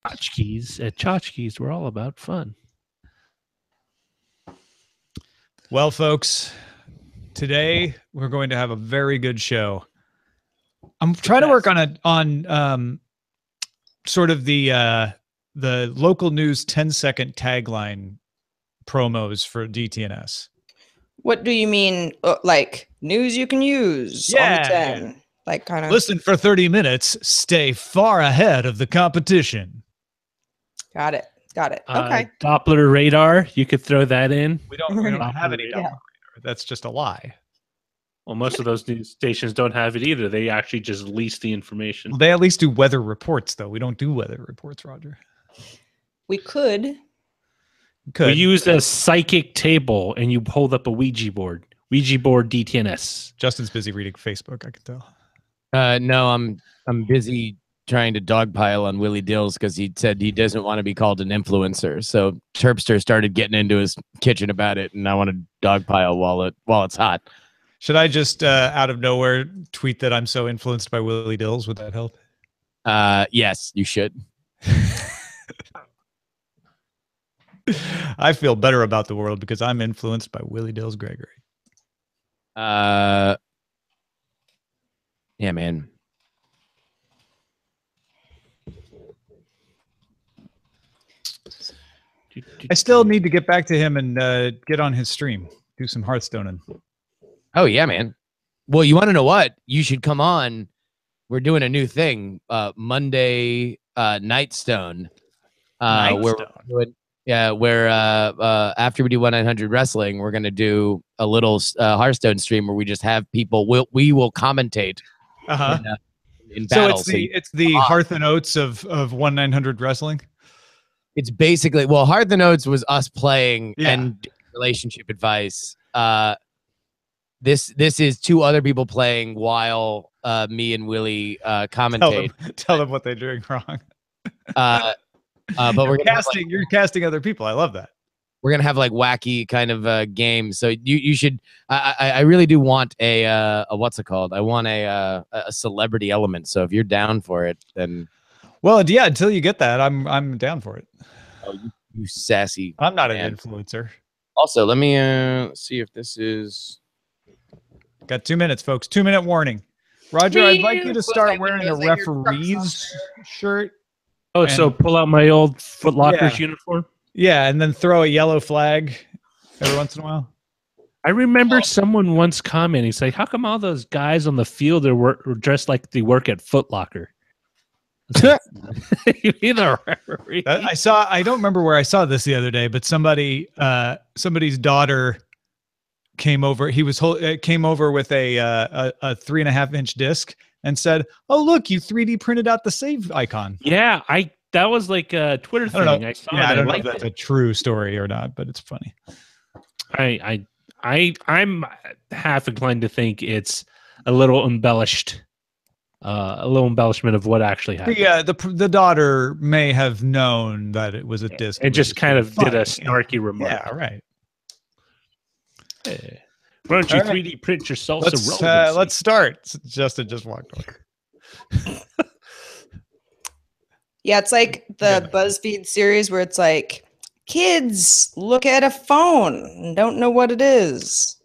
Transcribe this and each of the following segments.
Tchotchkes at Tchotchkes, we're all about fun. Well, folks, today we're going to have a very good show. I'm trying to work on sort of the local news 10-second tagline promos for DTNS. What do you mean? Like news you can use on 10? Yeah. Like kind of listen for 30 minutes, stay far ahead of the competition. Got it. Okay. Doppler radar, you could throw that in. We don't have any Doppler radar. That's just a lie. Well, most of those news stations don't have it either. They actually just lease the information. Well, they at least do weather reports, though. We don't do weather reports, Roger. We could. We use a psychic table, and you hold up a Ouija board. Ouija board DTNS. Justin's busy reading Facebook, I can tell. No, I'm busy trying to dogpile on Willie Dills because he said he doesn't want to be called an influencer. So Terpster started getting into his kitchen about it, and I want to dogpile while it's hot. Should I just out of nowhere tweet that I'm so influenced by Willie Dills? Would that help? Yes, you should. I feel better about the world because I'm influenced by Willie Dills Gregory. Yeah, man. I still need to get back to him and get on his stream, do some Hearthstoning. Oh yeah, man. Well, you want to know what? You should come on. We're doing a new thing, Monday Nightstone. Where after we do 1-900 wrestling, we're gonna do a little Hearthstone stream where we just have people. We will commentate. In battle. So it's the Hearth and Oats of 1-900 wrestling. It's basically Hearth and Oats was us playing and relationship advice. This is two other people playing while me and Willie commentate. Tell them what they're doing wrong. But we're casting. You're casting other people. I love that. We're gonna have like wacky kind of games. So you should. I really do want a what's it called? I want a celebrity element. So if you're down for it, then yeah. Until you get that, I'm down for it. Oh, you sassy. I'm not an influencer. Also, let me see if this is. Got 2 minutes, folks. 2-minute warning. Roger, I'd like you to start wearing a referee's shirt. Oh, so pull out my old Foot Locker's uniform? Yeah, and then throw a yellow flag every once in a while. I remember someone once commenting, it's like, how come all those guys on the field are dressed like they work at Foot Locker? You mean a referee? I don't remember where I saw this the other day, but somebody's daughter came over. Came over with a 3.5-inch disc and said, "Oh, look, you 3D printed out the save icon." Yeah, that was like a Twitter thing. I don't know if that's a true story or not, but it's funny. I'm half inclined to think it's a little embellished. A little embellishment of what actually happened. Yeah, the daughter may have known that it was a disc. And just kind of did a snarky remark. Yeah, right. Hey, why don't you 3D print yourself some relevancy? Let's start. Justin just walked away. Yeah, it's like the BuzzFeed series where it's like, kids look at a phone and don't know what it is.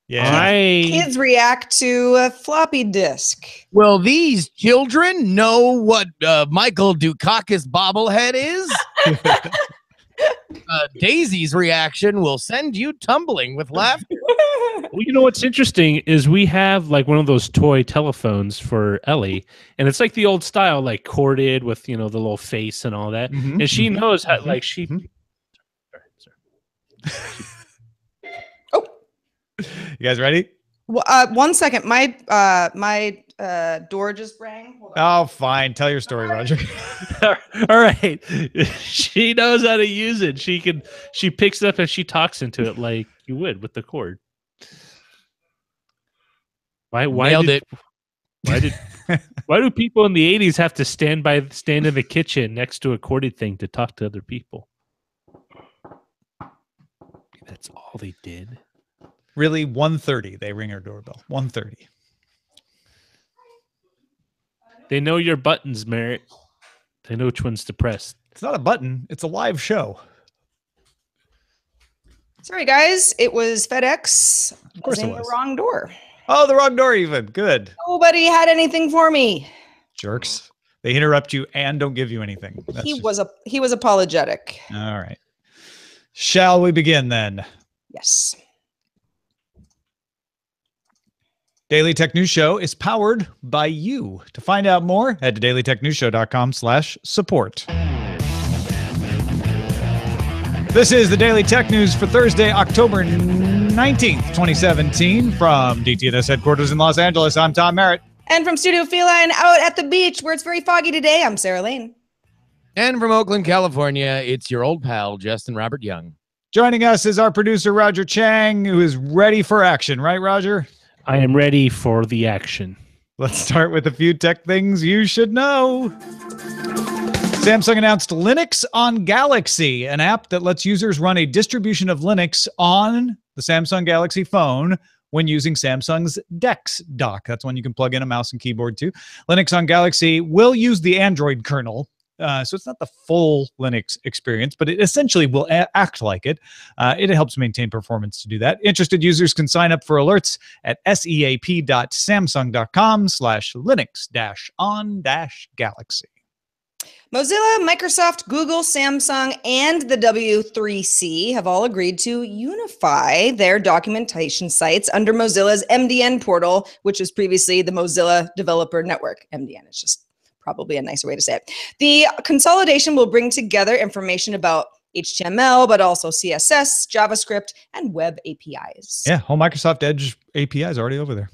Yeah, kids react to a floppy disk. Well, these children know what Michael Dukakis bobblehead is. Daisy's reaction will send you tumbling with laughter. Well, you know what's interesting is we have like one of those toy telephones for Ellie, and it's like the old style, like corded with the little face and all that. And she knows how, like she. Oh, you guys ready? Well, 1 second. My door just rang. Oh, fine. Tell your story, Roger. All right. She knows how to use it. She picks it up and she talks into it like you would with the cord. Why do people in the 80s have to stand in the kitchen next to a corded thing to talk to other people? That's all they did. Really, 1:30 they ring her doorbell. 1:30. They know your buttons, Merritt. They know which ones to press. It's not a button. It's a live show. Sorry, guys. It was FedEx. Of course it was. The wrong door. Oh, the wrong door even. Good. Nobody had anything for me. Jerks. They interrupt you and don't give you anything. He was apologetic. All right. Shall we begin then? Yes. Daily Tech News Show is powered by you. To find out more, head to dailytechnewsshow.com/support. This is the Daily Tech News for Thursday, October 19th, 2017. From DTNS headquarters in Los Angeles, I'm Tom Merritt. And from Studio Feline out at the beach where it's very foggy today, I'm Sarah Lane. And from Oakland, California, it's your old pal, Justin Robert Young. Joining us is our producer, Roger Chang, who is ready for action. Right, Roger? I am ready for the action. Let's start with a few tech things you should know. Samsung announced Linux on Galaxy, an app that lets users run a distribution of Linux on the Samsung Galaxy phone when using Samsung's DeX dock. That's one you can plug in a mouse and keyboard to. Linux on Galaxy will use the Android kernel, so it's not the full Linux experience, but it essentially will act like it. It helps maintain performance to do that. Interested users can sign up for alerts at seap.samsung.com/linux-on-galaxy. Mozilla, Microsoft, Google, Samsung, and the W3C have all agreed to unify their documentation sites under Mozilla's MDN portal, which was previously the Mozilla Developer Network. MDN is just probably a nicer way to say it. The consolidation will bring together information about HTML, but also CSS, JavaScript, and web APIs. Yeah, whole Microsoft Edge API is already over there.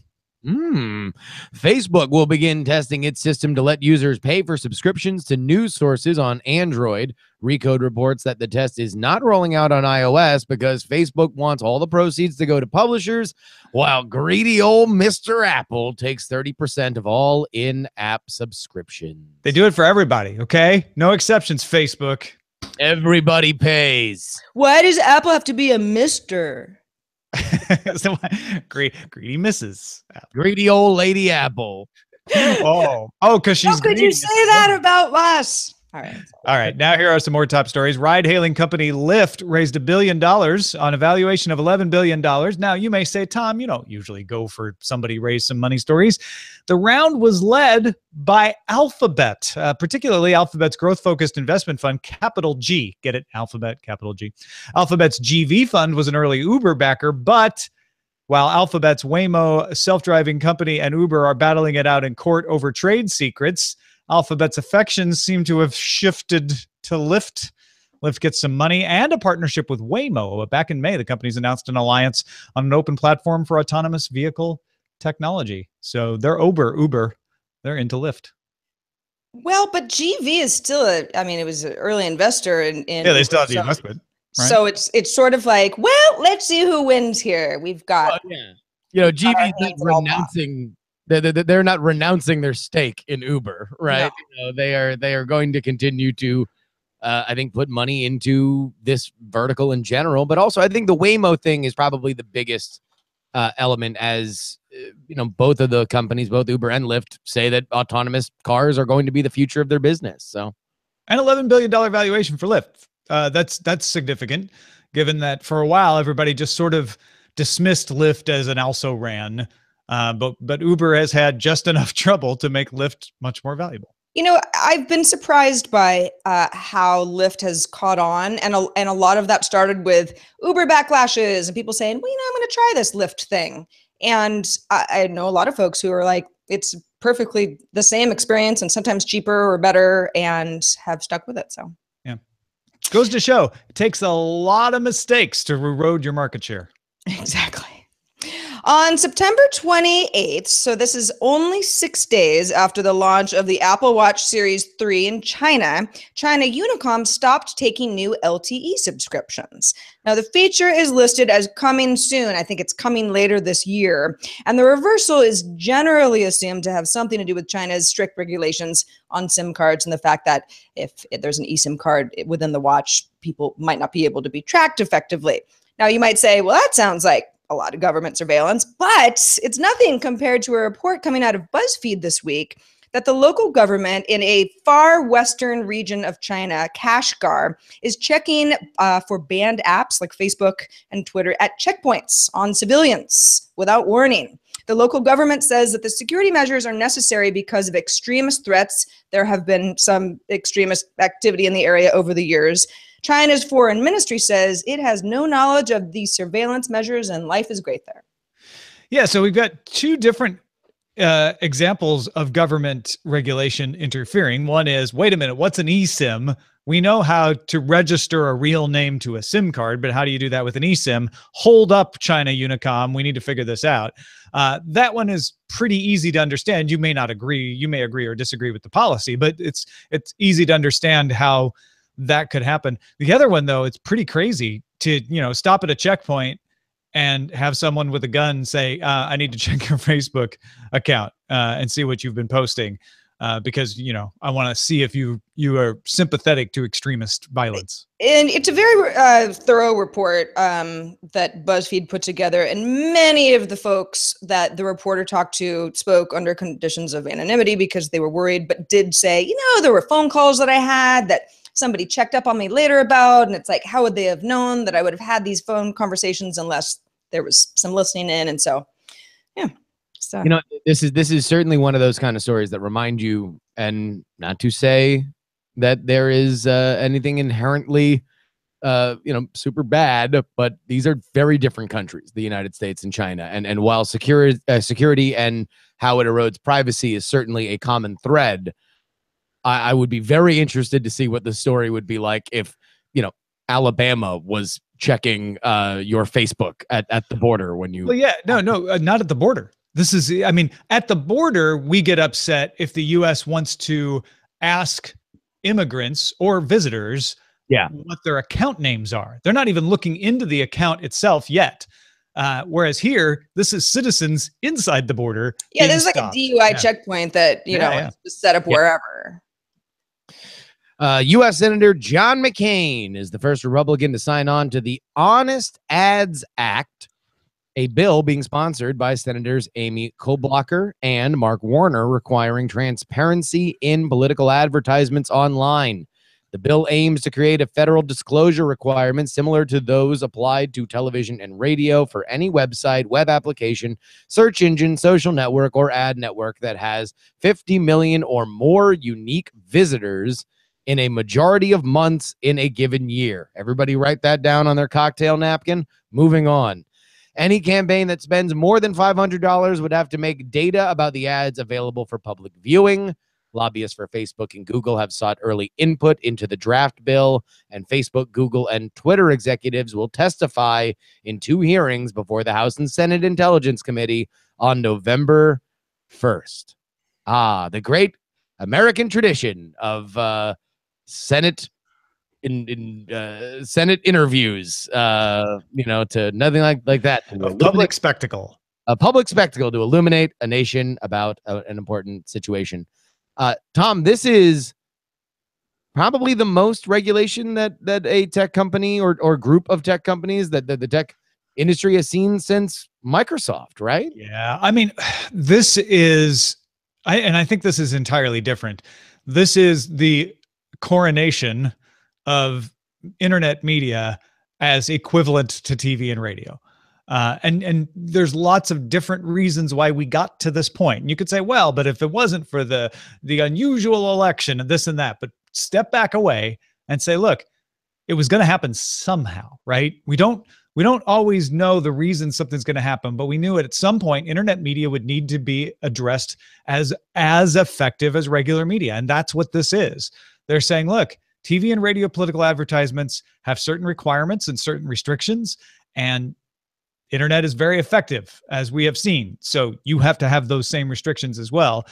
Facebook will begin testing its system to let users pay for subscriptions to news sources on Android. Recode reports that the test is not rolling out on iOS because Facebook wants all the proceeds to go to publishers, while greedy old Mr. Apple takes 30% of all in-app subscriptions. They do it for everybody, okay? No exceptions, Facebook. Everybody pays. Why does Apple have to be a Mr.? So, greedy Mrs. Apple. Greedy old lady Apple. Because she's How could you say that about us? All right. Now here are some more top stories. Ride-hailing company Lyft raised $1 billion on a valuation of $11 billion. Now, you may say, Tom, you don't usually go for somebody raise some money stories. The round was led by Alphabet, particularly Alphabet's growth-focused investment fund, Capital G. Get it? Alphabet, Capital G. Alphabet's GV fund was an early Uber backer, but while Alphabet's Waymo self-driving company and Uber are battling it out in court over trade secrets, Alphabet's affections seem to have shifted to Lyft. Lyft gets some money and a partnership with Waymo. Back in May, the companies announced an alliance on an open platform for autonomous vehicle technology. So they're Uber. They're into Lyft. Well, but GV is still it was an early investor in yeah, they still have the investment. Right? So it's sort of like, well, let's see who wins here. We've got GV is not renouncing. They're not renouncing their stake in Uber, right? No. They are going to continue to, I think, put money into this vertical in general. But also, I think the Waymo thing is probably the biggest element, as both of the companies, both Uber and Lyft, say that autonomous cars are going to be the future of their business. So, an $11 billion valuation for Lyft. That's significant, given that for a while everybody just sort of dismissed Lyft as an also-ran. But Uber has had just enough trouble to make Lyft much more valuable. I've been surprised by how Lyft has caught on, and a lot of that started with Uber backlashes and people saying, well, I'm going to try this Lyft thing. And I know a lot of folks who are like, it's perfectly the same experience and sometimes cheaper or better, and have stuck with it. So yeah, goes to show it takes a lot of mistakes to erode your market share. Exactly. On September 28th, so this is only 6 days after the launch of the Apple Watch Series 3 in China, Unicom stopped taking new LTE subscriptions. Now, the feature is listed as coming soon. I think it's coming later this year. And the reversal is generally assumed to have something to do with China's strict regulations on SIM cards and the fact that if there's an eSIM card within the watch, people might not be able to be tracked effectively. Now, you might say, well, that sounds like a lot of government surveillance, but it's nothing compared to a report coming out of BuzzFeed this week that the local government in a far western region of China, Kashgar, is checking for banned apps like Facebook and Twitter at checkpoints on civilians without warning. The local government says that the security measures are necessary because of extremist threats. There have been some extremist activity in the area over the years. China's foreign ministry says it has no knowledge of these surveillance measures and life is great there. Yeah, so we've got two different examples of government regulation interfering. One is, wait a minute, what's an eSIM? We know how to register a real name to a SIM card, but how do you do that with an eSIM? Hold up, China Unicom. We need to figure this out. That one is pretty easy to understand. You may not agree. You may agree or disagree with the policy, but it's easy to understand how that could happen. The other one, though, it's pretty crazy to, stop at a checkpoint and have someone with a gun say, I need to check your Facebook account and see what you've been posting because, I want to see if you are sympathetic to extremist violence. And it's a very thorough report that BuzzFeed put together. And many of the folks that the reporter talked to spoke under conditions of anonymity because they were worried, but did say, there were phone calls that I had that somebody checked up on me later about, and it's like, how would they have known that I would have had these phone conversations unless there was some listening in? And so, yeah. So this is certainly one of those kind of stories that remind you, and not to say that there is anything inherently, super bad, but these are very different countries, the United States and China. And while security and how it erodes privacy is certainly a common thread, I would be very interested to see what the story would be like if, Alabama was checking your Facebook at the border when you. Well, yeah, no, not at the border. This is, at the border, we get upset if the U.S. wants to ask immigrants or visitors what their account names are. They're not even looking into the account itself yet. Whereas here, this is citizens inside the border. Yeah, this is like a DUI checkpoint that, is set up wherever. U.S. Senator John McCain is the first Republican to sign on to the Honest Ads Act, a bill being sponsored by Senators Amy Klobuchar and Mark Warner, requiring transparency in political advertisements online. The bill aims to create a federal disclosure requirement similar to those applied to television and radio for any website, web application, search engine, social network, or ad network that has 50 million or more unique visitors in a majority of months in a given year. Everybody write that down on their cocktail napkin. Moving on. Any campaign that spends more than $500 would have to make data about the ads available for public viewing. Lobbyists for Facebook and Google have sought early input into the draft bill, and Facebook, Google, and Twitter executives will testify in 2 hearings before the House and Senate Intelligence Committee on November 1st. The great American tradition of Senate Senate interviews, to nothing like that. A public spectacle. A public spectacle to illuminate a nation about an important situation. Tom, this is probably the most regulation that a tech company or group of tech companies that the tech industry has seen since Microsoft, right? Yeah, this is, I think this is entirely different. This is the coronation of internet media as equivalent to TV and radio. And there's lots of different reasons why we got to this point. And you could say, well, but if it wasn't for the unusual election and this and that, but step back away and say, look, it was going to happen somehow, right? We don't always know the reason something's going to happen, but we knew at some point internet media would need to be addressed as effective as regular media. And that's what this is. They're saying, look, TV and radio political advertisements have certain requirements and certain restrictions, and internet is very effective, as we have seen. So you have to have those same restrictions as well.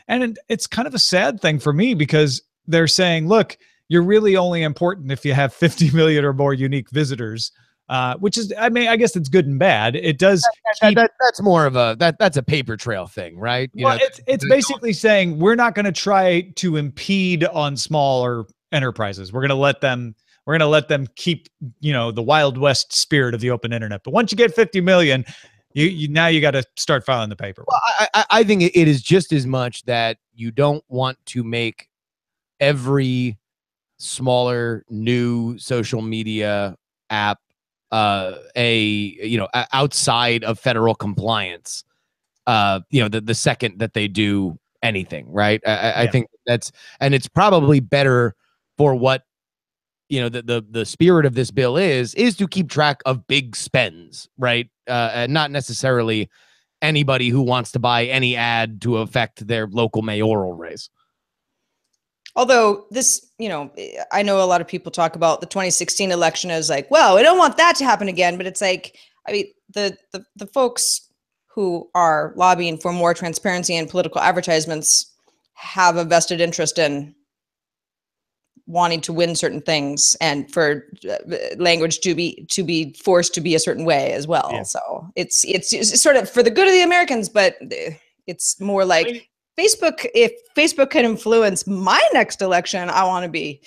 And it's kind of a sad thing for me because they're saying, look, you're really only important if you have 50 million or more unique visitors, which is, I guess it's good and bad. It does. That's more of that's a paper trail thing, right? It's basically saying we're not going to try to impede on smaller enterprises. We're going to let them keep, the Wild West spirit of the open internet. But once you get 50 million, you now you got to start filing the paperwork. Well, I think it is just as much that you don't want to make every smaller new social media app outside of federal compliance. The second that they do anything, right? I think and it's probably better for what the spirit of this bill is to keep track of big spends, right? And not necessarily anybody who wants to buy any ad to affect their local mayoral race. Although this, I know a lot of people talk about the 2016 election as like, well, we don't want that to happen again. But it's like, I mean, the folks who are lobbying for more transparency in political advertisements have a vested interest in wanting to win certain things and for language to be forced to be a certain way as well. Yeah. So it's sort of for the good of the Americans, but it's more like Facebook. If Facebook can influence my next election, I want to be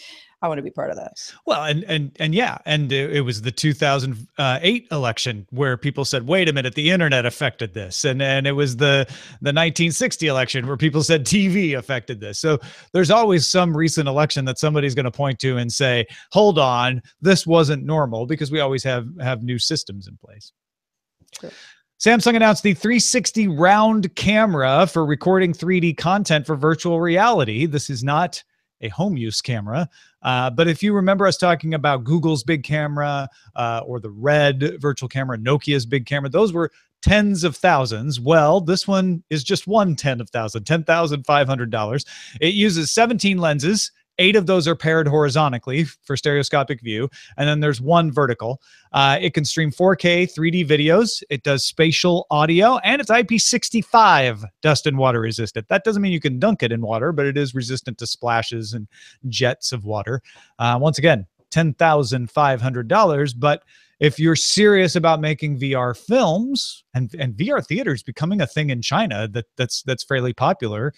part of this. Well, and it was the 2008 election where people said, wait a minute, the internet affected this. And it was the 1960 election where people said TV affected this. So there's always some recent election that somebody's going to point to and say, hold on, this wasn't normal, because we always have new systems in place. True. Samsung announced the 360 round camera for recording 3D content for virtual reality. This is not a home use camera. But if you remember us talking about Google's big camera or the Red virtual camera, Nokia's big camera, those were tens of thousands. Well, this one is just $10,500. It uses 17 lenses. 8 of those are paired horizontally for stereoscopic view, and then there's 1 vertical. It can stream 4K 3D videos. It does spatial audio, and it's IP65 dust and water resistant. That doesn't mean you can dunk it in water, but it is resistant to splashes and jets of water. Once again, $10,500. But if you're serious about making VR films, and VR theaters becoming a thing in China that's fairly popular,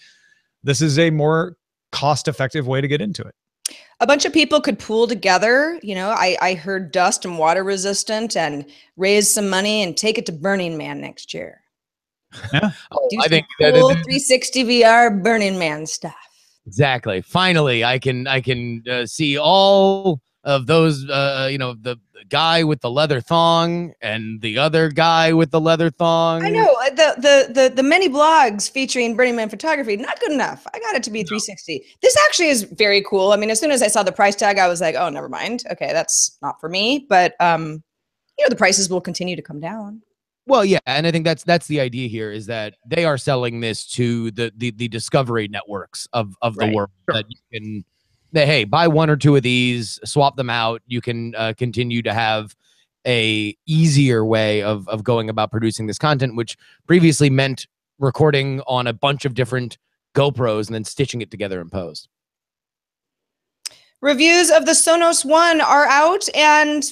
this is a more cost-effective way to get into it. A bunch of people could pool together. I heard dust and water resistant and raise some money and take it to Burning Man next year. Yeah. I think cool 360 VR Burning Man stuff. Exactly. Finally, I can see all of those, the guy with the leather thong and the other guy with the leather thong. I know the many blogs featuring Burning Man photography, not good enough. I got it to be 360. This actually is very cool. I mean, as soon as I saw the price tag, I was like, oh, never mind. Okay, that's not for me. But the prices will continue to come down. Well, yeah, and I think that's the idea here, is that they are selling this to the discovery networks of the world, that you can. Hey, buy 1 or 2 of these, swap them out. You can continue to have a easier way of going about producing this content, which previously meant recording on a bunch of different GoPros and then stitching it together in post. Reviews of the Sonos One are out, and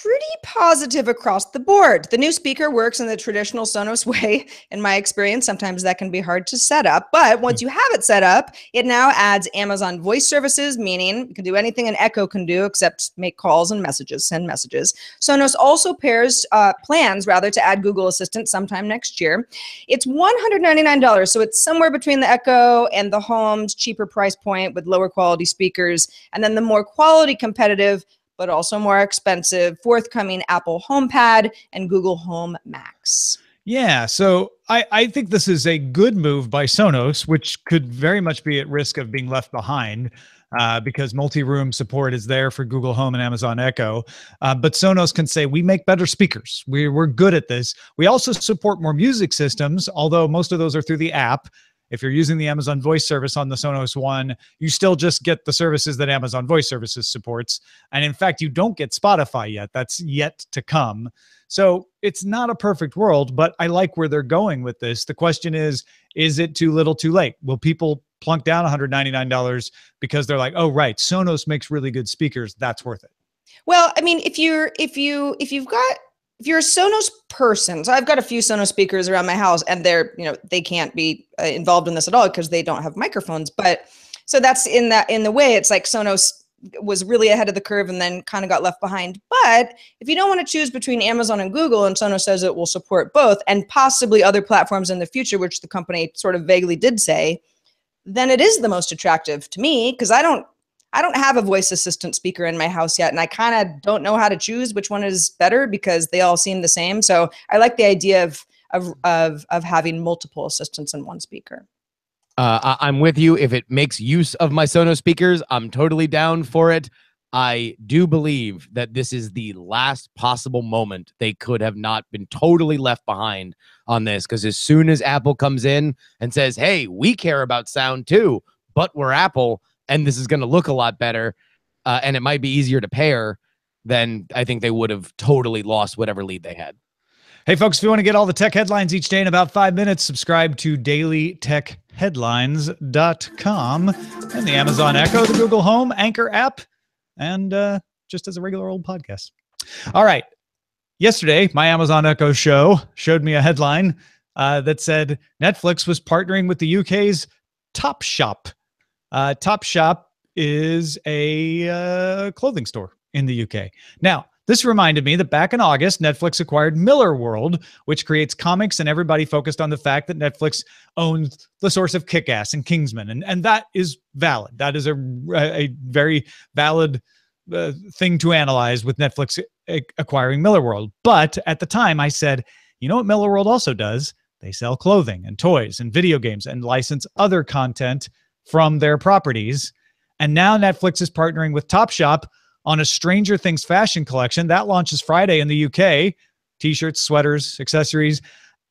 pretty positive across the board. The new speaker works in the traditional Sonos way. In my experience, sometimes that can be hard to set up, but once you have it set up, it now adds Amazon voice services, meaning it can do anything an Echo can do except make calls and send messages. Sonos also plans to add Google Assistant sometime next year. It's $199, so it's somewhere between the Echo and the Home's cheaper price point with lower quality speakers, and then the more quality competitive but also more expensive forthcoming Apple HomePad and Google Home Max. Yeah, so I think this is a good move by Sonos, which could very much be at risk of being left behind because multi-room support is there for Google Home and Amazon Echo. But Sonos can say, we make better speakers. We're good at this. We also support more music systems, although most of those are through the app. If you're using the Amazon Voice service on the Sonos One, you still just get the services that Amazon Voice Services supports. And in fact, you don't get Spotify yet. That's yet to come. So it's not a perfect world, but I like where they're going with this. The question is it too little too late? Will people plunk down $199 because they're like, oh, right, Sonos makes really good speakers. That's worth it. Well, I mean, if you're a Sonos person, so I've got a few Sonos speakers around my house, and they can't be involved in this at all because they don't have microphones. But so that's in the way, it's like Sonos was really ahead of the curve and then kind of got left behind. But if you don't want to choose between Amazon and Google, and Sonos says it will support both and possibly other platforms in the future, which the company sort of vaguely did say, then it is the most attractive to me, because I don't have a voice assistant speaker in my house yet, and I kind of don't know how to choose which one is better because they all seem the same. So I like the idea of having multiple assistants in one speaker. I'm with you. If it makes use of my Sonos speakers, I'm totally down for it. I do believe that this is the last possible moment they could have not been totally left behind on this, because as soon as Apple comes in and says, hey, we care about sound too, but we're Apple, and this is going to look a lot better, and it might be easier to pair, then I think they would have totally lost whatever lead they had. Hey, folks, if you want to get all the tech headlines each day in about 5 minutes, subscribe to dailytechheadlines.com and the Amazon Echo, the Google Home, Anchor app, and just as a regular old podcast. All right. Yesterday, my Amazon Echo show showed me a headline that said Netflix was partnering with the UK's Topshop. Topshop is a clothing store in the UK. Now, this reminded me that back in August, Netflix acquired Miller World, which creates comics, and everybody focused on the fact that Netflix owns the source of Kick-Ass and Kingsman. And that is valid. That is a very valid thing to analyze with Netflix acquiring Miller World. But at the time, I said, you know what Miller World also does? They sell clothing and toys and video games and license other content from their properties. And now Netflix is partnering with Topshop on a Stranger Things fashion collection that launches Friday in the UK. T-shirts, sweaters, accessories.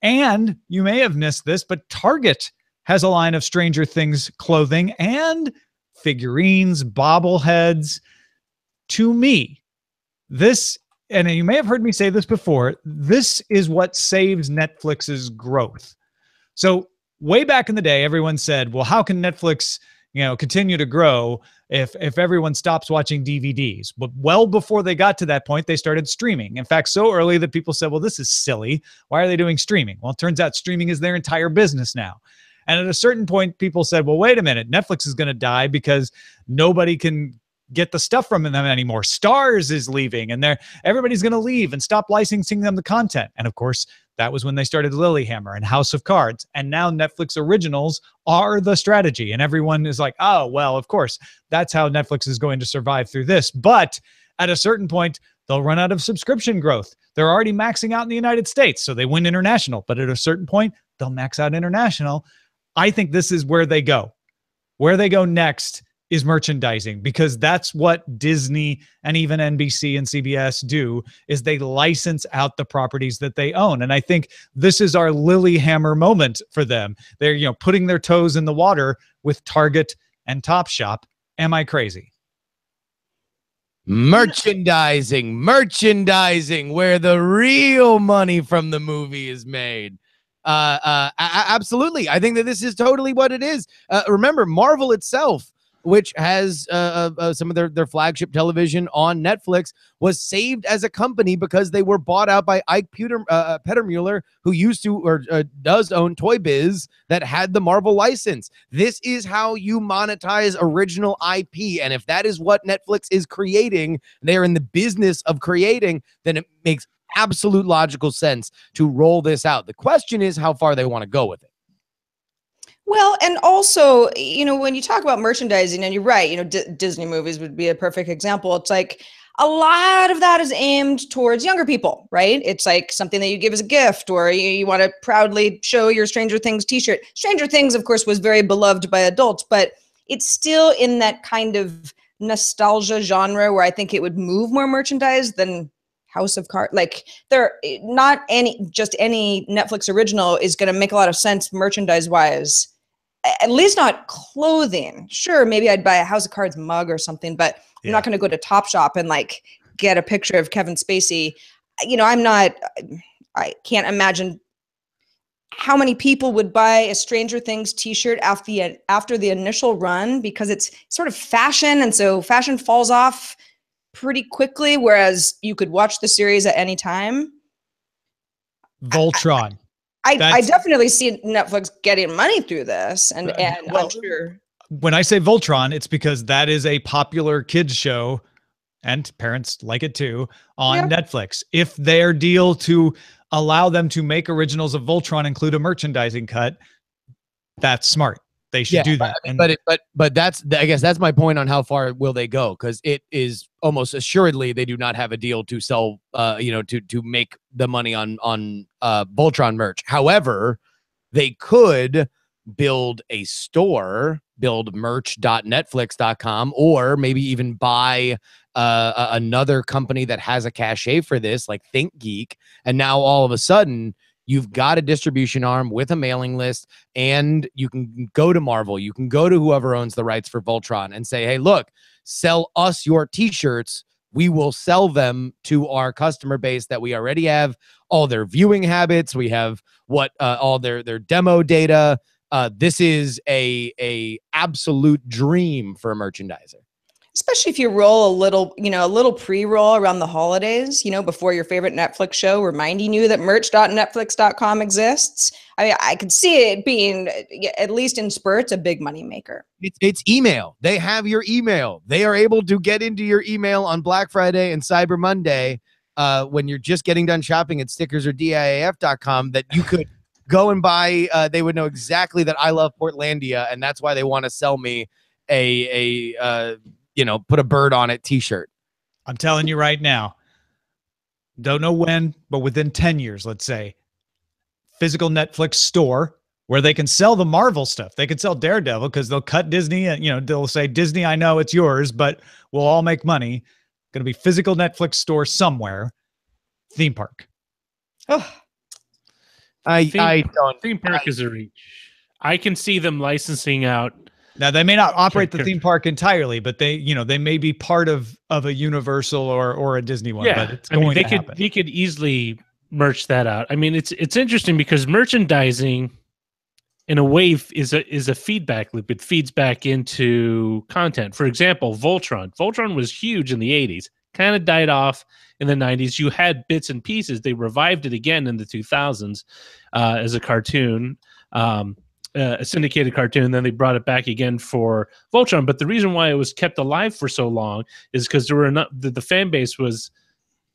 And you may have missed this, but Target has a line of Stranger Things clothing and figurines, bobbleheads. To me, this, and you may have heard me say this before, this is what saves Netflix's growth. So way back in the day, everyone said, well, how can Netflix continue to grow if everyone stops watching DVDs? But well before they got to that point, they started streaming. In fact, so early that people said, well, this is silly. Why are they doing streaming? Well, it turns out streaming is their entire business now. And at a certain point, people said, well, wait a minute, Netflix is going to die because nobody can get the stuff from them anymore. Starz is leaving, and everybody's going to leave and stop licensing them the content. And of course, that was when they started Lilyhammer and House of Cards. And now Netflix originals are the strategy. And everyone is like, oh, well, of course, that's how Netflix is going to survive through this. But at a certain point, they'll run out of subscription growth. They're already maxing out in the United States, so they win international. But at a certain point, they'll max out international. I think this is where they go. Where they go next is merchandising, because that's what Disney and even NBC and CBS do, is they license out the properties that they own. And I think this is our Lilyhammer moment for them. They're, putting their toes in the water with Target and Topshop. Am I crazy? Merchandising, where the real money from the movie is made. Absolutely. I think that this is totally what it is. Remember, Marvel itself, which has some of their flagship television on Netflix, was saved as a company because they were bought out by Ike Pettermuller, who used to or does own Toy Biz that had the Marvel license. This is how you monetize original IP. And if that is what Netflix is creating, they're in the business of creating, then it makes absolute logical sense to roll this out. The question is how far they want to go with it. Well, and also, when you talk about merchandising, and you're right, Disney movies would be a perfect example. It's like a lot of that is aimed towards younger people, right? It's like something that you give as a gift, or you want to proudly show your Stranger Things t-shirt. Stranger Things, of course, was very beloved by adults, but it's still in that kind of nostalgia genre where I think it would move more merchandise than House of Cards. Like, not any Netflix original is going to make a lot of sense merchandise-wise. At least not clothing. Sure, maybe I'd buy a House of Cards mug or something, but I'm not going to go to Topshop and get a picture of Kevin Spacey. I can't imagine how many people would buy a Stranger Things t-shirt after the initial run, because it's sort of fashion, and so fashion falls off pretty quickly, whereas you could watch the series at any time. Voltron. I definitely see Netflix getting money through this, and I'm sure. when I say Voltron, it's because that is a popular kids show and parents like it too on Netflix. If their deal to allow them to make originals of Voltron include a merchandising cut, that's smart. They should do that. But that's, I guess that's my point on how far will they go, because it is almost assuredly they do not have a deal to sell, to make the money on Voltron merch. However, they could build a store, build merch.netflix.com, or maybe even buy another company that has a cachet for this, like ThinkGeek, and now all of a sudden you've got a distribution arm with a mailing list, and you can go to Marvel, you can go to whoever owns the rights for Voltron and say, hey, look, sell us your t-shirts. We will sell them to our customer base that we already have all their viewing habits. We have all their demo data. This is a absolute dream for a merchandiser. Especially if you roll a little pre-roll around the holidays, before your favorite Netflix show, reminding you that merch.netflix.com exists. I mean, I could see it being, at least in spurts, a big money maker. It's email. They have your email. They are able to get into your email on Black Friday and Cyber Monday when you're just getting done shopping at stickers or diaf.com, that you could go and buy. They would know exactly that I love Portlandia, and that's why they want to sell me put a bird on it t-shirt. I'm telling you right now, don't know when, but within 10 years, let's say, physical Netflix store where they can sell the Marvel stuff. They can sell Daredevil because they'll cut Disney and, they'll say, Disney, I know it's yours, but we'll all make money. Going to be physical Netflix store somewhere. Theme park. Oh, theme park is a reach. I can see them licensing out. Now, they may not operate the theme park entirely, but they may be part of a Universal or a Disney one. Yeah, but it's going to happen. They could easily merch that out. I mean, it's interesting because merchandising, in a way, is a feedback loop. It feeds back into content. For example, Voltron. Voltron was huge in the 80s, kind of died off in the 90s. You had bits and pieces. They revived it again in the 2000s as a cartoon. A syndicated cartoon, and then they brought it back again for Voltron. But the reason why it was kept alive for so long is because there were enough, the fan base was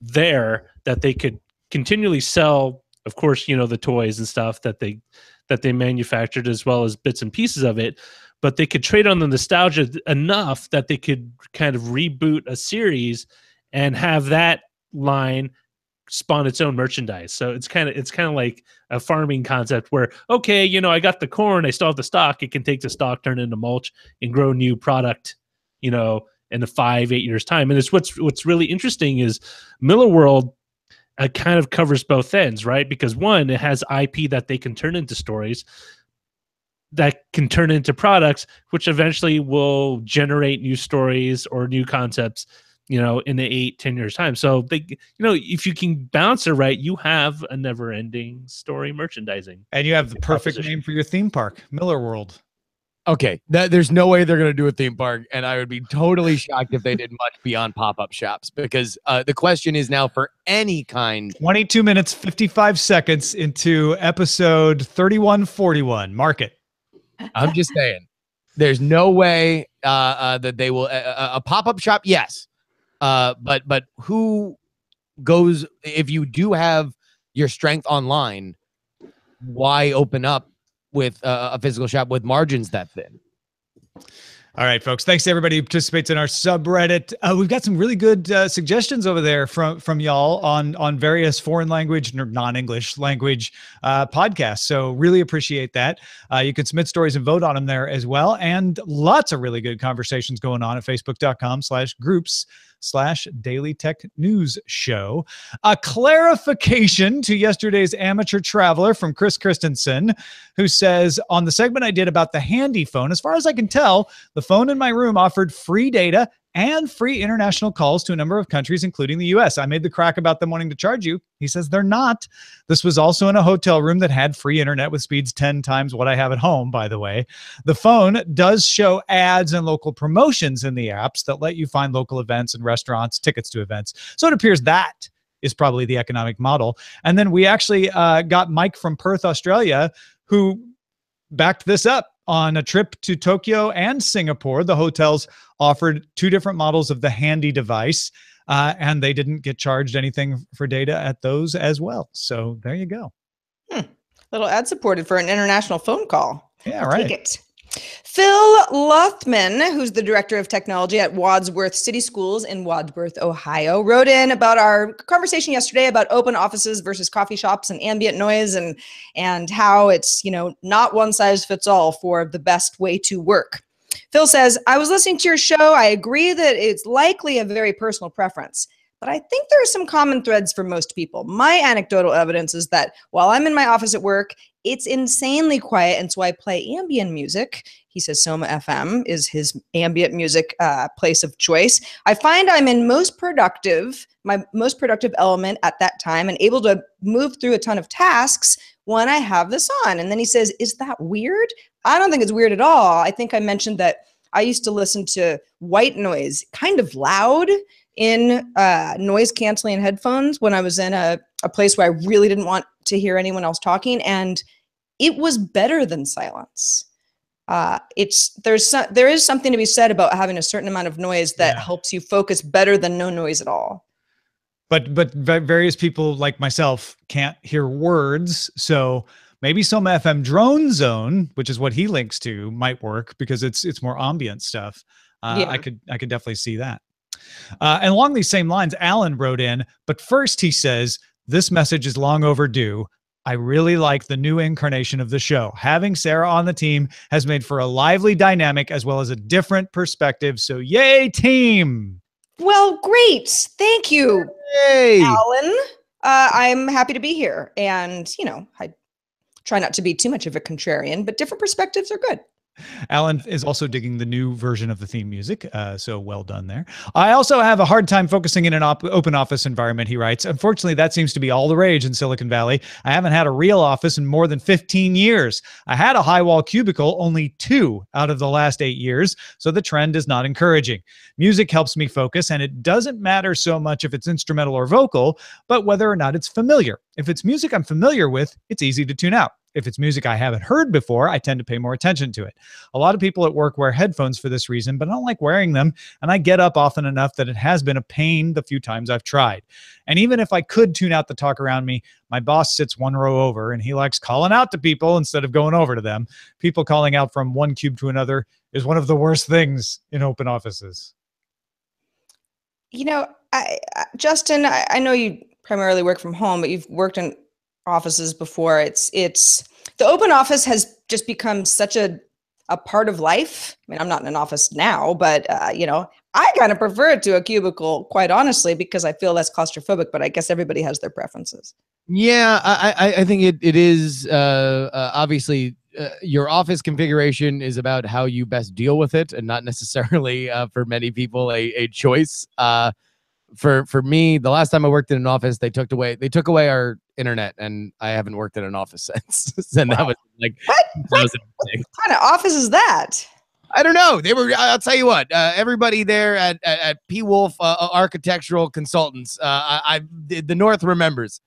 there that they could continually sell, of course, the toys and stuff that they manufactured, as well as bits and pieces of it. But they could trade on the nostalgia enough that they could kind of reboot a series and have that line spawn its own merchandise. So it's kind of like a farming concept where, okay, I got the corn, I still have the stock. It can take the stock, turn it into mulch, and grow new product, in the 5-8 years time. And it's what's really interesting is Miller World kind of covers both ends, right? Because one, it has IP that they can turn into stories that can turn into products, which eventually will generate new stories or new concepts, in the 8-10 years time. So they, if you can balance it right, you have a never-ending story merchandising. And you have the perfect name for your theme park, Miller World. Okay, there's no way they're going to do a theme park, and I would be totally shocked if they did much beyond pop-up shops, because the question is now for any kind. 22 minutes, 55 seconds into episode 3141. Mark it. I'm just saying, there's no way that they will a pop-up shop. Yes. But who goes, if you do have your strength online, why open up with a physical shop with margins that thin? All right, folks. Thanks to everybody who participates in our subreddit. We've got some really good suggestions over there from y'all on various foreign language or non-English language podcasts. So really appreciate that. You can submit stories and vote on them there as well. And lots of really good conversations going on at facebook.com/groups/Daily Tech News Show. A clarification to yesterday's amateur traveler from Chris Christensen, who says, on the segment I did about the handy phone, as far as I can tell, the phone in my room offered free data and free international calls to a number of countries, including the US. I made the crack about them wanting to charge you. He says they're not. This was also in a hotel room that had free internet with speeds 10 times what I have at home, by the way. The phone does show ads and local promotions in the apps that let you find local events and restaurants, tickets to events. So it appears that is probably the economic model. And then we actually got Mike from Perth, Australia, who backed this up. On a trip to Tokyo and Singapore, the hotels offered 2 different models of the handy device, and they didn't get charged anything for data at those as well. So there you go. Little ad supported for an international phone call. Yeah, I'll right. take it. Phil Lothman, who's the director of technology at Wadsworth City Schools in Wadsworth, Ohio, wrote in about our conversation yesterday about open offices versus coffee shops and ambient noise, and how it's, not one size fits all for the best way to work. Phil says, I was listening to your show. I agree that it's likely a very personal preference, but I think there are some common threads for most people. My anecdotal evidence is that while I'm in my office at work, it's insanely quiet, and so I play ambient music. He says Soma FM is his ambient music place of choice. I find I'm in my most productive element at that time and able to move through a ton of tasks when I have this on. And then he says, is that weird? I don't think it's weird at all. I think I mentioned that I used to listen to white noise kind of loud in noise canceling headphones when I was in a place where I really didn't want to hear anyone else talking, and it was better than silence. There is something to be said about having a certain amount of noise that helps you focus better than no noise at all. But various people like myself can't hear words, so maybe some FM drone zone, which is what he links to, might work because it's more ambient stuff. I could definitely see that. And along these same lines, Alan wrote in, but first he says, this message is long overdue. I really like the new incarnation of the show. Having Sarah on the team has made for a lively dynamic as well as a different perspective. So yay, team. Well, great. Thank you, Yay. Alan. I'm happy to be here. And, I try not to be too much of a contrarian, but different perspectives are good. Alan is also digging the new version of the theme music, so well done there. I also have a hard time focusing in an open office environment, he writes. Unfortunately, that seems to be all the rage in Silicon Valley. I haven't had a real office in more than 15 years. I had a high-wall cubicle only 2 out of the last 8 years, so the trend is not encouraging. Music helps me focus, and it doesn't matter so much if it's instrumental or vocal, but whether or not it's familiar. If it's music I'm familiar with, it's easy to tune out. If it's music I haven't heard before, I tend to pay more attention to it. A lot of people at work wear headphones for this reason, but I don't like wearing them, and I get up often enough that it has been a pain the few times I've tried. And even if I could tune out the talk around me, my boss sits 1 row over, and he likes calling out to people instead of going over to them. People calling out from one cube to another is one of the worst things in open offices. Justin, I know you primarily work from home, but you've worked in offices before. It's the open office has just become such a part of life. I mean, I'm not in an office now, but I kind of prefer it to a cubicle, quite honestly, because I feel less claustrophobic, but I guess everybody has their preferences. Yeah, I think it is obviously your office configuration is about how you best deal with it, and not necessarily for many people a choice. For me, the last time I worked in an office, they took away our internet, and I haven't worked in an office since. And that was like, what kind of office is that? I don't know. I'll tell you what, everybody there at P. Wolf Architectural Consultants, the North remembers.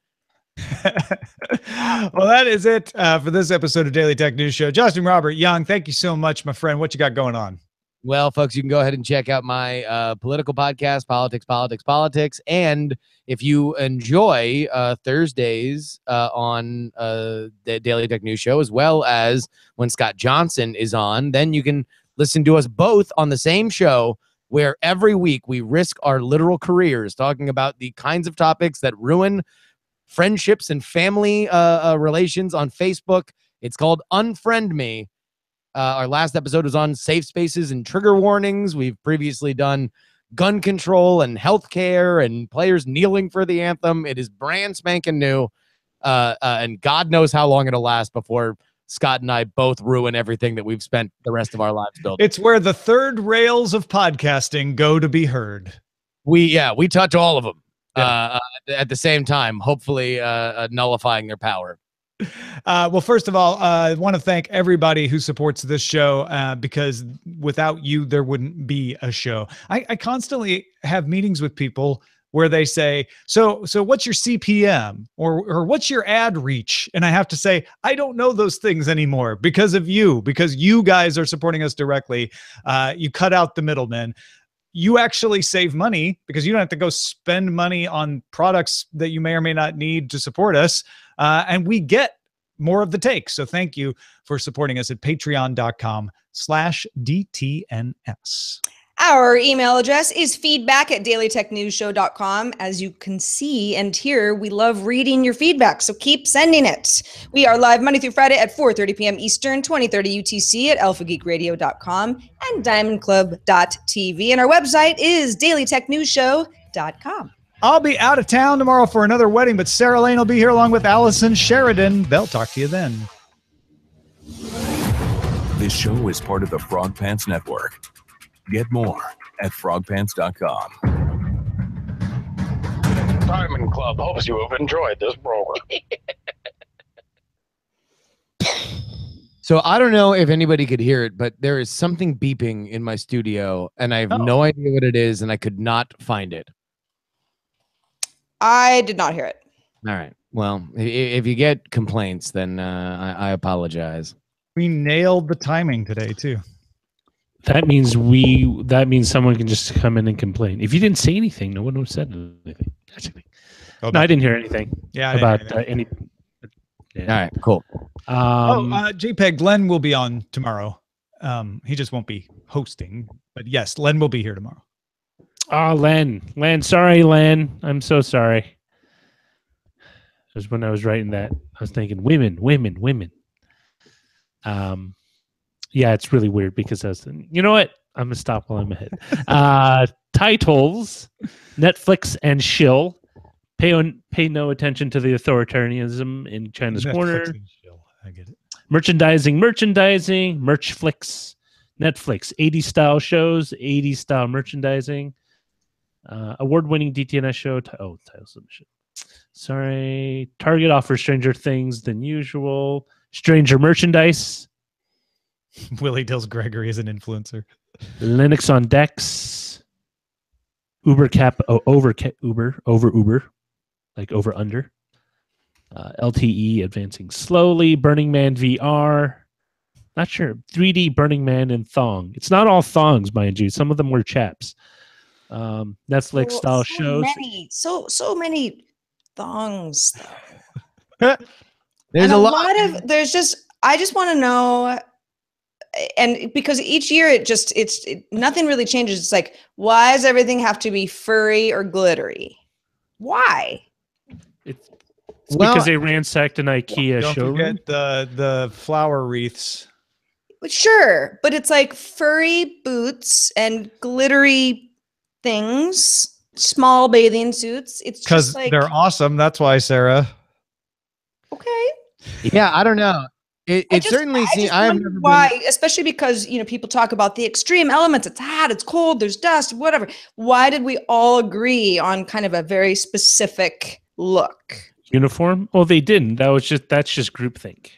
Well, that is it for this episode of Daily Tech News Show. Justin Robert Young, thank you so much, my friend. What you got going on? Well, folks, you can go ahead and check out my political podcast, Politics. And if you enjoy Thursdays on the Daily Tech News Show, as well as when Scott Johnson is on, then you can listen to us both on the same show, where every week we risk our literal careers talking about the kinds of topics that ruin friendships and family relations on Facebook. It's called Unfriend Me. Our last episode was on safe spaces and trigger warnings. We've previously done gun control and healthcare and players kneeling for the anthem. It is brand spanking new, and God knows how long it'll last before Scott and I both ruin everything that we've spent the rest of our lives building. It's where the third rails of podcasting go to be heard. We touch all of them at the same time, hopefully nullifying their power. Well, first of all, I want to thank everybody who supports this show because without you, there wouldn't be a show. I constantly have meetings with people where they say, so what's your CPM or what's your ad reach? And I have to say, I don't know those things anymore because of you, because you guys are supporting us directly. You cut out the middlemen. You actually save money because you don't have to go spend money on products that you may or may not need to support us. And we get more of the take. So thank you for supporting us at patreon.com/DTNS. Our email address is feedback@dailytechnewsshow.com. As you can see and hear, we love reading your feedback, so keep sending it. We are live Monday through Friday at 4:30 p.m. Eastern, 2030 UTC at alphageekradio.com and diamondclub.tv. And our website is dailytechnewsshow.com. I'll be out of town tomorrow for another wedding, but Sarah Lane will be here along with Allison Sheridan. They'll talk to you then. This show is part of the Frog Pants Network. Get more at frogpants.com. Diamond Club hopes you have enjoyed this program. So I don't know if anybody could hear it, but there is something beeping in my studio, and I have no idea what it is, and I could not find it. I did not hear it. All right. Well, if you get complaints, then I apologize. We nailed the timing today, too. That means someone can just come in and complain. If you didn't say anything, no one would have said anything. No, I didn't hear anything. Yeah, about any. Yeah. All right, cool. JPEG, Len will be on tomorrow. He just won't be hosting, but yes, Len will be here tomorrow. Oh, Len, sorry, Len. I'm so sorry. It was when I was writing that. I was thinking women. Yeah, it's really weird because I was thinking, you know what? I'm going to stop while I'm ahead. Titles, Netflix and shill. Pay no attention to the authoritarianism in China's Netflix corner. and shill. I get it. Merchandising, Merchflix, Netflix, 80s style shows, 80s style merchandising. Award-winning DTNS show. Title submission. Sorry. Target offers stranger things than usual. Stranger merchandise. Willie Dills Gregory is an influencer. Linux on decks. Uber, like over under. LTE advancing slowly. Burning Man VR. Not sure. 3D Burning Man and Thong. It's not all thongs, mind you. Some of them were chaps. Netflix style shows. So many thongs. There's a lot of. I just want to know. And because each year nothing really changes. It's like, why does everything have to be furry or glittery? Why? It's because they ransacked an IKEA don't showroom. Forget the flower wreaths. Sure, but it's like furry boots and glittery things, small bathing suits. It's because like, they're awesome. That's why, Sarah. Okay. Yeah, I don't know. It certainly seems. I have never why, especially because people talk about the extreme elements. It's hot, it's cold, there's dust, whatever. Why did we all agree on kind of a very specific look? Uniform? Oh, they didn't. That's just groupthink.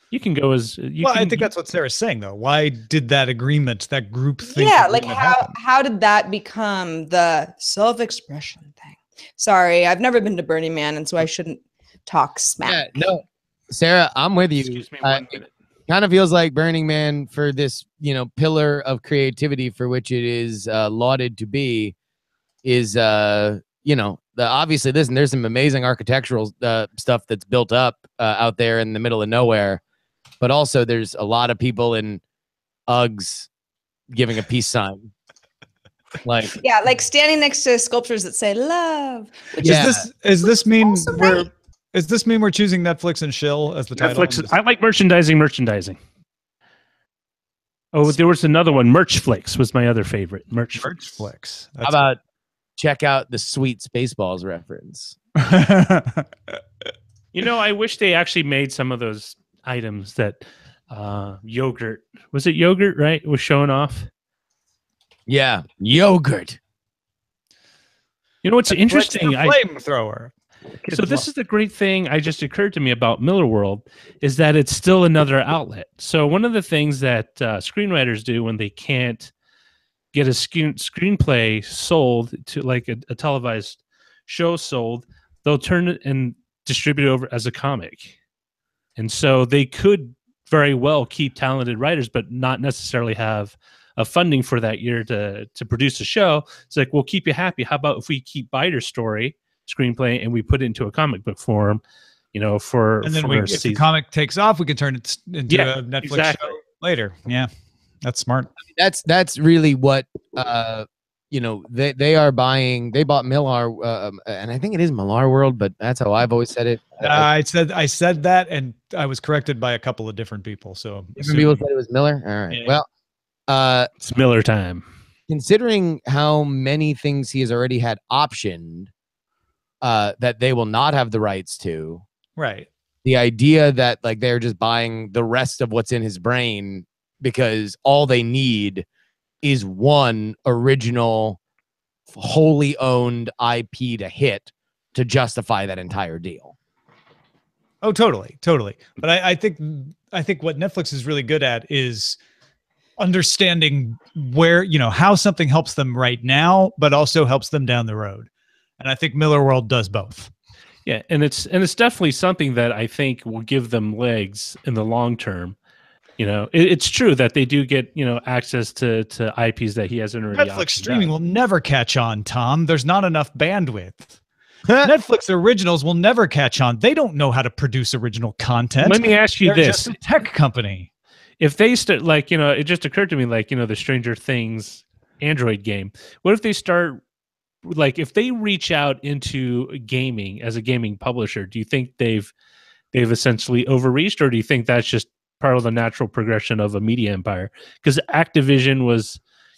You can go as I think that's what Sarah's saying, though. Why did that agreement, that groupthink? Yeah, like how did that become the self-expression thing? Sorry, I've never been to Burning Man, and so I shouldn't talk smack. Yeah, no. Sarah, I'm with you. Excuse me 1 minute. It kind of feels like Burning Man, for this, pillar of creativity for which it is lauded to be, is obviously there's some amazing architectural stuff that's built up out there in the middle of nowhere, but also there's a lot of people in Uggs giving a peace sign. Like standing next to sculptures that say love. Does this mean we're choosing Netflix and shill as the title? Netflix. I like merchandising. Oh, there was another one. Merchflix was my other favorite. Merchflix. How about check out the sweet Spaceballs reference? I wish they actually made some of those items that yogurt. Was it yogurt, right? It was showing off. Yeah, yogurt. What's interesting? Flamethrower. So this is the great thing I just occurred to me about Miller World is that it's still another outlet. So one of the things that screenwriters do when they can't get a screenplay sold to like a televised show sold, they'll turn it and distribute it over as a comic. And so they could very well keep talented writers, but not necessarily have a funding for that year to produce a show. It's like, we'll keep you happy. How about if we keep Biter's story screenplay and we put it into a comic book form, and then if the comic takes off, we can turn it into a Netflix show later. Yeah, that's smart. That's really what they are buying. They bought Millar, and I think it is Millar World, but that's how I've always said it. I said that, and I was corrected by a couple of different people. So different people said it was Miller. All right. Yeah. Well, it's Miller time. Considering how many things he has already had optioned, that they will not have the rights to. Right. The idea that like they're just buying the rest of what's in his brain because all they need is one original, wholly owned IP to hit to justify that entire deal. Oh, totally. But I think what Netflix is really good at is understanding where, how something helps them right now, but also helps them down the road. And I think Miller World does both. Yeah, and it's definitely something that I think will give them legs in the long term. It's true that they do get access to IPs that he hasn't already. Netflix streaming will never catch on, Tom. There's not enough bandwidth. Netflix originals will never catch on. They don't know how to produce original content. Let me ask you this: just a tech company. If they start, it just occurred to me, the Stranger Things Android game. What if they start, if they reach out into gaming as a gaming publisher? Do you think they've essentially overreached, or do you think that's just part of the natural progression of a media empire? Because Activision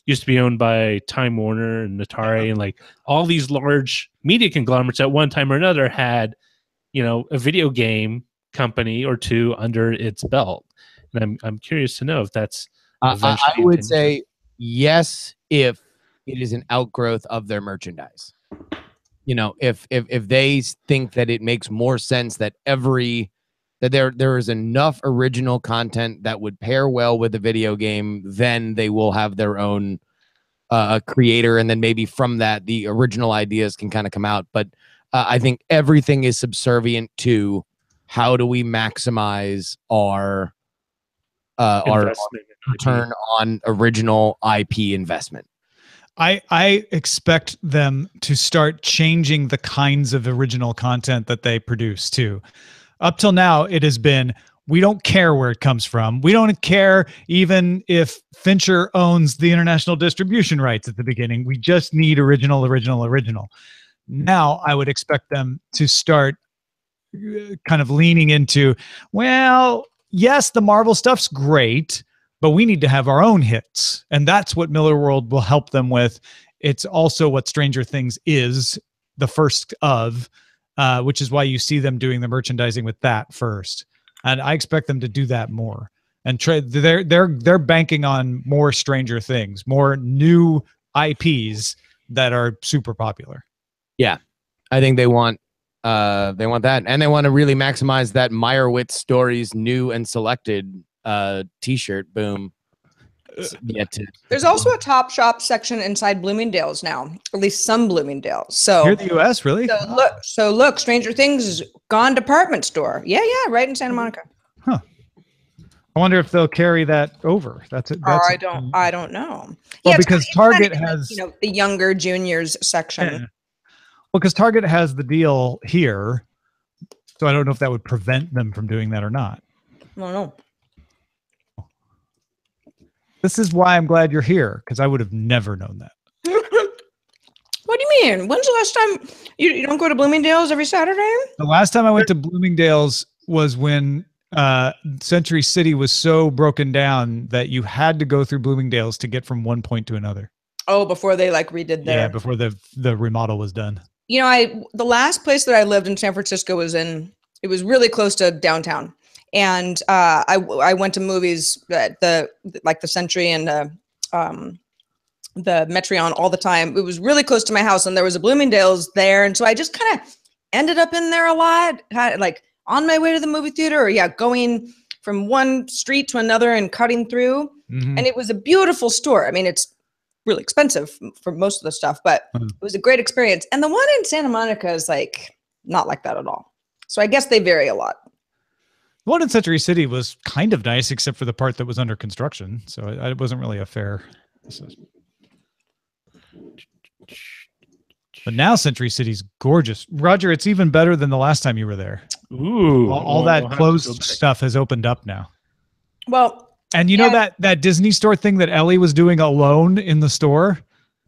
used to be owned by Time Warner and Atari, and all these large media conglomerates at one time or another had, a video game company or two under its belt. And I'm curious to know if that's. I would say yes, if it is an outgrowth of their merchandise. If they think that it makes more sense that there is enough original content that would pair well with the video game, then they will have their own creator, and then maybe from that the original ideas can kind of come out. But I think everything is subservient to how do we maximize our return on original IP investment. I expect them to start changing the kinds of original content that they produce too. Up till now, it has been, we don't care where it comes from. We don't care even if Fincher owns the international distribution rights at the beginning. We just need original. Now, I would expect them to start kind of leaning into, well, yes, the Marvel stuff's great, but we need to have our own hits. And that's what Miller World will help them with. It's also what Stranger Things is, the first of, which is why you see them doing the merchandising with that first. And I expect them to do that more. And they're banking on more Stranger Things, more new IPs that are super popular. Yeah, I think they want that, and they want to really maximize that Meyerowitz Stories new and selected T-shirt. Boom. There's also a Top Shop section inside Bloomingdale's now, at least some Bloomingdale's. So here in the U.S., really? So look, Stranger Things is gone department store. Yeah, right in Santa Monica. Huh. I wonder if they'll carry that over. I don't know. Well, yeah, because Target has the younger juniors section. Yeah. Well, because Target has the deal here, so I don't know if that would prevent them from doing that or not. I don't know. This is why I'm glad you're here, because I would have never known that. What do you mean? When's the last time you don't go to Bloomingdale's every Saturday? The last time I went to Bloomingdale's was when Century City was so broken down that you had to go through Bloomingdale's to get from one point to another. Oh, before they redid their... Yeah, before the remodel was done. The last place that I lived in San Francisco it was really close to downtown. And I went to movies at the Century and the Metreon all the time. It was really close to my house, and there was a Bloomingdale's there, and so I just kind of ended up in there a lot, on my way to the movie theater, or going from one street to another and cutting through. Mm-hmm. And it was a beautiful store. I mean, it's really expensive for most of the stuff, but it was a great experience. And the one in Santa Monica is like not like that at all. So I guess they vary a lot. The one in Century City was kind of nice, except for the part that was under construction. So it wasn't really a fair. But now Century City's gorgeous. Roger, it's even better than the last time you were there. Ooh. All that closed stuff has opened up now. Well, and you know that Disney store thing that Ellie was doing alone in the store?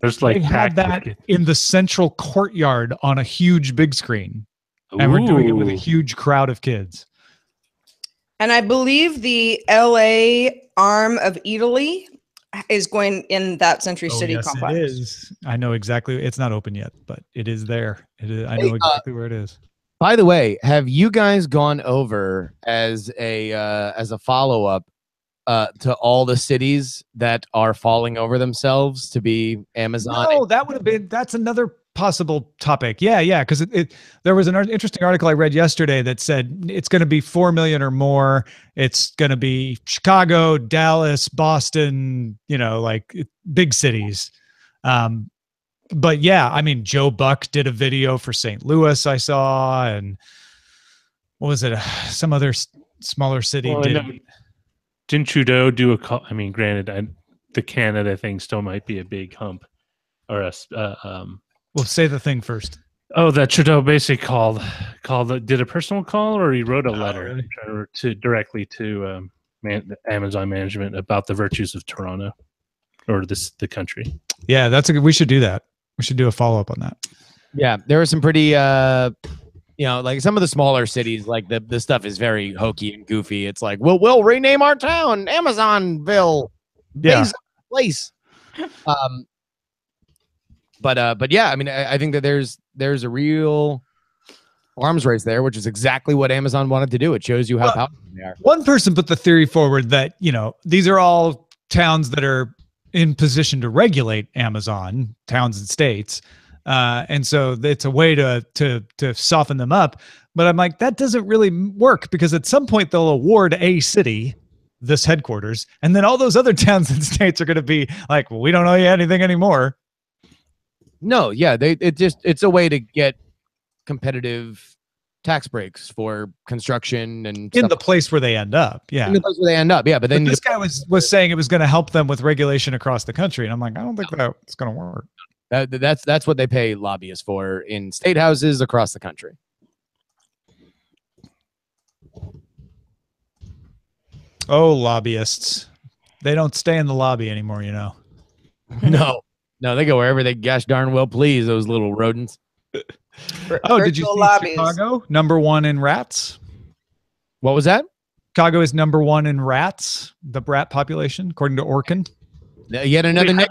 There's like they had that in the central courtyard on a huge big screen. And we're doing it with a huge crowd of kids. And I believe the LA arm of Italy is going in that Century City complex. It is. I know exactly. It's not open yet, but it is there. It is. I know exactly where it is. By the way, have you guys gone over as a follow-up to all the cities that are falling over themselves to be Amazon? No, that's another possible topic. Yeah. Because there was an interesting article I read yesterday that said it's going to be 4 million or more. It's going to be Chicago, Dallas, Boston, like big cities. But yeah, I mean, Joe Buck did a video for St. Louis I saw, and what was it? Some other smaller city did. Didn't Trudeau do a call? I mean, granted, the Canada thing still might be a big hump. Or Well, say the thing first. Oh, that Trudeau basically did a personal call, or he wrote a letter directly to Amazon management about the virtues of Toronto or the country. Yeah, we should do that. We should do a follow-up on that. Yeah, there are some pretty like some of the smaller cities, like the stuff is very hokey and goofy. It's like, we'll rename our town Amazonville. Yeah. Place. But yeah, I mean, I think that there's a real arms race there, which is exactly what Amazon wanted to do. It shows you how powerful they are. One person put the theory forward that, these are all towns that are in position to regulate Amazon, towns and states. And so it's a way to soften them up. But I'm like, that doesn't really work, because at some point they'll award a city this headquarters, and then all those other towns and states are going to be like, well, we don't owe you anything anymore. No, yeah, it's a way to get competitive tax breaks for construction and in the place where they end up. Yeah, in the place where they end up. Yeah, but then this guy was saying it was going to help them with regulation across the country, and I'm like, I don't think that's going to work. That's what they pay lobbyists for in state houses across the country. Oh, lobbyists! They don't stay in the lobby anymore, No, they go wherever they gosh darn well please. Those little rodents. Oh, did you see lobbies. Chicago #1 in rats? What was that? Chicago is #1 in rats, the rat population, according to Orkin. Yet another.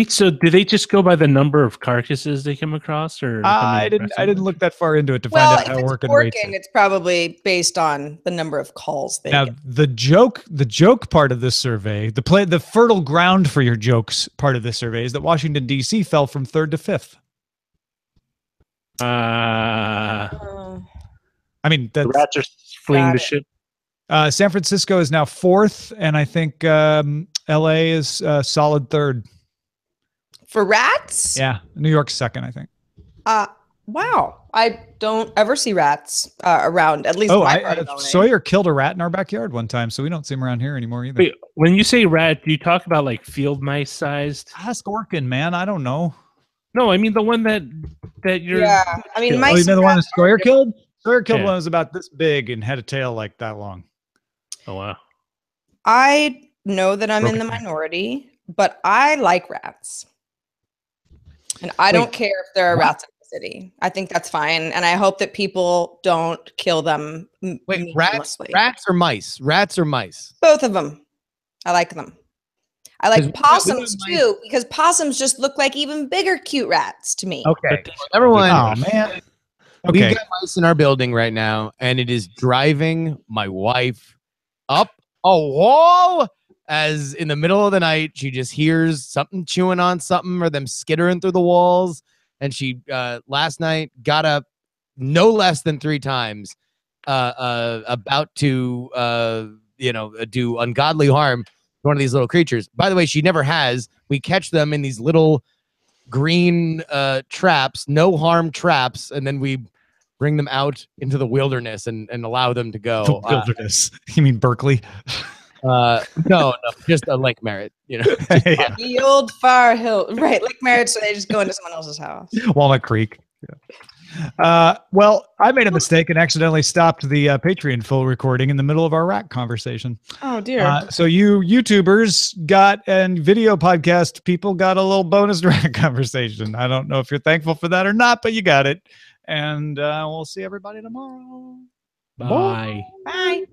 So, do they just go by the number of carcasses they come across, or I didn't look that far into it to find out how Orkin rates it. It's probably based on the number of calls they get. The joke part of this survey, the fertile ground for your jokes part of this survey is that Washington D.C. fell from 3rd to 5th. I mean, the rats are fleeing the ship. San Francisco is now 4th, and I think L.A. is solid 3rd. For rats? Yeah. New York's 2nd, I think. Wow. I don't ever see rats around, at least Sawyer killed a rat in our backyard one time, so we don't see him around here anymore either. Wait, when you say rat, do you talk about like field mice sized? Ask Orkin, man. I don't know. No, I mean the one that you're... Yeah, I mean, mice... Oh, you know the one that Sawyer killed? Sawyer killed one that was about this big and had a tail like that long. Oh, wow. I know that I'm in the minority, but I like rats. And I don't care if there are rats in the city. I think that's fine. And I hope that people don't kill them. Wait, rats or mice? Rats or mice? Both of them. I like them. I like possums too, because possums just look like even bigger cute rats to me. Okay. Everyone. Oh, man. Okay. We've got mice in our building right now, and it is driving my wife up a wall. As in the middle of the night, she just hears something chewing on something or them skittering through the walls. And she, last night, got up no less than 3 times about to, do ungodly harm one of these little creatures. By the way, she never has. We catch them in these little green traps, no harm traps, and then we bring them out into the wilderness and allow them to go. The wilderness. You mean Berkeley? No, just a Lake Merritt, you know. Yeah. The old Far Hill, right? Like Merritt, so they just go into someone else's house. Walnut Creek. Yeah. Well, I made a mistake and accidentally stopped the Patreon full recording in the middle of our rat conversation. Oh dear. So you YouTubers got and video podcast people got a little bonus rat conversation. I don't know if you're thankful for that or not, but you got it. And we'll see everybody tomorrow. Bye. Bye.